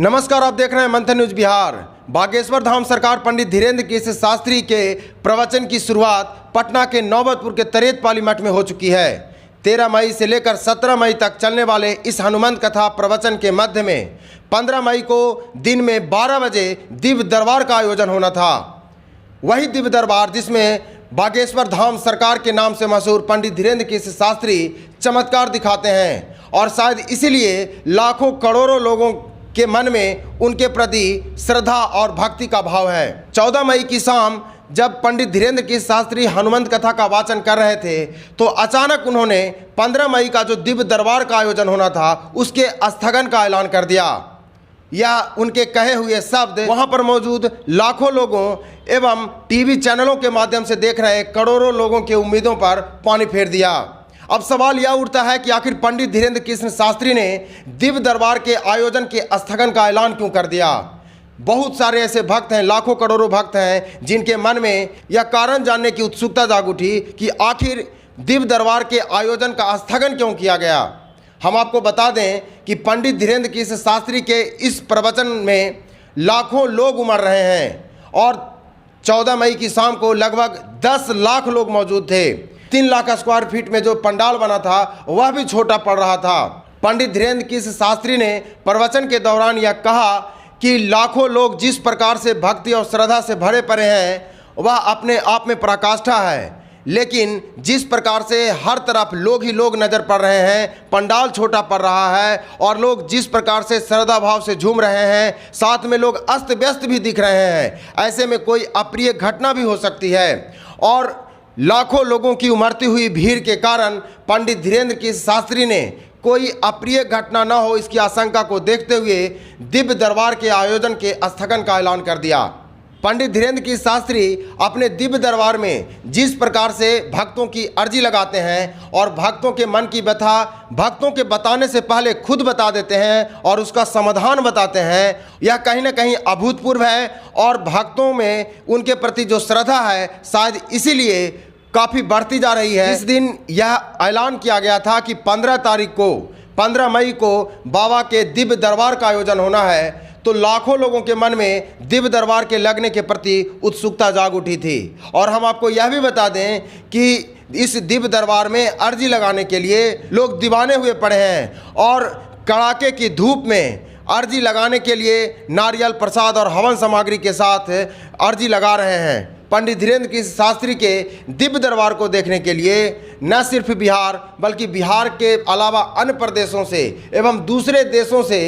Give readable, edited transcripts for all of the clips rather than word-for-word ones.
नमस्कार, आप देख रहे हैं मंथन न्यूज बिहार। बागेश्वर धाम सरकार पंडित धीरेन्द्र केशव शास्त्री के प्रवचन की शुरुआत पटना के नौबतपुर के तरेतपाली मठ में हो चुकी है। 13 मई से लेकर 17 मई तक चलने वाले इस हनुमंत कथा प्रवचन के मध्य में 15 मई को दिन में 12 बजे दिव्य दरबार का आयोजन होना था। वही दिव्य दरबार जिसमें बागेश्वर धाम सरकार के नाम से मशहूर पंडित धीरेन्द्र केशव शास्त्री चमत्कार दिखाते हैं और शायद इसीलिए लाखों करोड़ों लोगों के मन में उनके प्रति श्रद्धा और भक्ति का भाव है। 14 मई की शाम जब पंडित धीरेन्द्र केशव शास्त्री हनुमंत कथा का वाचन कर रहे थे तो अचानक उन्होंने 15 मई का जो दिव्य दरबार का आयोजन होना था उसके स्थगन का ऐलान कर दिया। यह उनके कहे हुए शब्द वहां पर मौजूद लाखों लोगों एवं टीवी चैनलों के माध्यम से देख रहे करोड़ों लोगों के उम्मीदों पर पानी फेर दिया। अब सवाल यह उठता है कि आखिर पंडित धीरेन्द्र केशव शास्त्री ने दिव्य दरबार के आयोजन के स्थगन का ऐलान क्यों कर दिया। बहुत सारे ऐसे भक्त हैं, लाखों करोड़ों भक्त हैं जिनके मन में यह कारण जानने की उत्सुकता जाग उठी कि आखिर दिव्य दरबार के आयोजन का स्थगन क्यों किया गया। हम आपको बता दें कि पंडित धीरेन्द्र केशव शास्त्री के इस प्रवचन में लाखों लोग उमड़ रहे हैं और 14 मई की शाम को लगभग 10 लाख लोग मौजूद थे। 3 लाख स्क्वायर फीट में जो पंडाल बना था वह भी छोटा पड़ रहा था। पंडित धीरेन्द्र केशव शास्त्री ने प्रवचन के दौरान यह कहा कि लाखों लोग जिस प्रकार से भक्ति और श्रद्धा से भरे पड़े हैं वह अपने आप में पराकाष्ठा है, लेकिन जिस प्रकार से हर तरफ लोग ही लोग नज़र पड़ रहे हैं, पंडाल छोटा पड़ रहा है और लोग जिस प्रकार से श्रद्धा भाव से झूम रहे हैं, साथ में लोग अस्त व्यस्त भी दिख रहे हैं, ऐसे में कोई अप्रिय घटना भी हो सकती है। और लाखों लोगों की उमड़ती हुई भीड़ के कारण पंडित धीरेन्द्र केशव शास्त्री ने कोई अप्रिय घटना न हो इसकी आशंका को देखते हुए दिव्य दरबार के आयोजन के स्थगन का ऐलान कर दिया। पंडित धीरेन्द्र केशव शास्त्री अपने दिव्य दरबार में जिस प्रकार से भक्तों की अर्जी लगाते हैं और भक्तों के मन की व्यथा भक्तों के बताने से पहले खुद बता देते हैं और उसका समाधान बताते हैं, यह कहीं ना कहीं अभूतपूर्व है और भक्तों में उनके प्रति जो श्रद्धा है शायद इसीलिए काफ़ी बढ़ती जा रही है। इस दिन यह ऐलान किया गया था कि 15 मई को बाबा के दिव्य दरबार का आयोजन होना है, तो लाखों लोगों के मन में दिव्य दरबार के लगने के प्रति उत्सुकता जाग उठी थी। और हम आपको यह भी बता दें कि इस दिव्य दरबार में अर्जी लगाने के लिए लोग दीवाने हुए पड़े हैं और कड़ाके की धूप में अर्जी लगाने के लिए नारियल प्रसाद और हवन सामग्री के साथ अर्जी लगा रहे हैं। पंडित धीरेन्द्र केशव शास्त्री के दिव्य दरबार को देखने के लिए न सिर्फ बिहार बल्कि बिहार के अलावा अन्य प्रदेशों से एवं दूसरे देशों से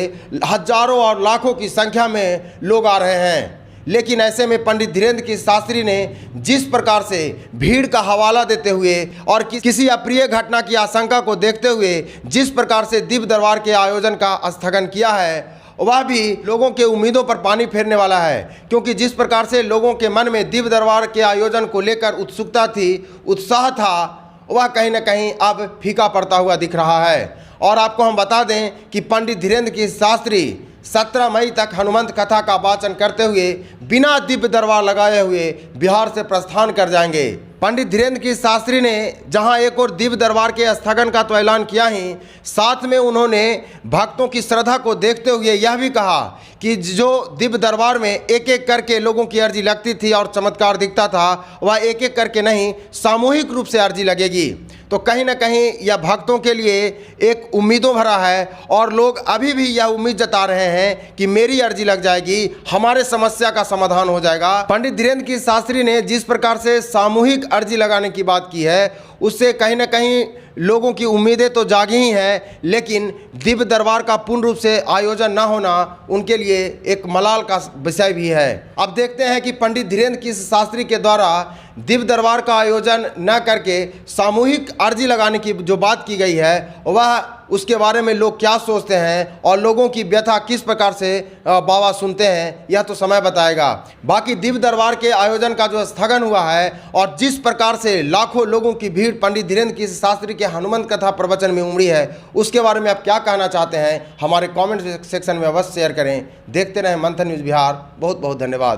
हजारों और लाखों की संख्या में लोग आ रहे हैं। लेकिन ऐसे में पंडित धीरेन्द्र केशव शास्त्री ने जिस प्रकार से भीड़ का हवाला देते हुए और किसी अप्रिय घटना की आशंका को देखते हुए जिस प्रकार से दिव्य दरबार के आयोजन का स्थगन किया है वह भी लोगों के उम्मीदों पर पानी फेरने वाला है, क्योंकि जिस प्रकार से लोगों के मन में दिव्य दरबार के आयोजन को लेकर उत्सुकता थी, उत्साह था, वह कहीं न कहीं अब फीका पड़ता हुआ दिख रहा है। और आपको हम बता दें कि पंडित धीरेन्द्र केशव शास्त्री 17 मई तक हनुमंत कथा का वाचन करते हुए बिना दिव्य दरबार लगाए हुए बिहार से प्रस्थान कर जाएंगे। पंडित धीरेन्द्र केशव शास्त्री ने जहां एक और दिव्य दरबार के स्थगन का तो ऐलान किया ही, साथ में उन्होंने भक्तों की श्रद्धा को देखते हुए यह भी कहा कि जो दिव्य दरबार में एक एक करके लोगों की अर्जी लगती थी और चमत्कार दिखता था वह एक एक करके नहीं, सामूहिक रूप से अर्जी लगेगी। तो कहीं ना कहीं यह भक्तों के लिए एक उम्मीदों भरा है और लोग अभी भी यह उम्मीद जता रहे हैं कि मेरी अर्जी लग जाएगी, हमारे समस्या का समाधान हो जाएगा। पंडित धीरेन्द्र केशव शास्त्री ने जिस प्रकार से सामूहिक अर्जी लगाने की बात की है उससे कहीं ना कहीं लोगों की उम्मीदें तो जागी ही हैं, लेकिन दिव्य दरबार का पूर्ण रूप से आयोजन न होना उनके लिए एक मलाल का विषय भी है। अब देखते हैं कि पंडित धीरेन्द्र केशव शास्त्री के द्वारा दिव्य दरबार का आयोजन न करके सामूहिक अर्जी लगाने की जो बात की गई है वह उसके बारे में लोग क्या सोचते हैं और लोगों की व्यथा किस प्रकार से बाबा सुनते हैं, यह तो समय बताएगा। बाकी दिव्य दरबार के आयोजन का जो स्थगन हुआ है और जिस प्रकार से लाखों लोगों की भीड़ पंडित धीरेन्द्र केशव शास्त्री के हनुमंत कथा प्रवचन में उमड़ी है, उसके बारे में आप क्या कहना चाहते हैं हमारे कमेंट सेक्शन में अवश्य शेयर करें। देखते रहें मंथन न्यूज़ बिहार। बहुत बहुत धन्यवाद।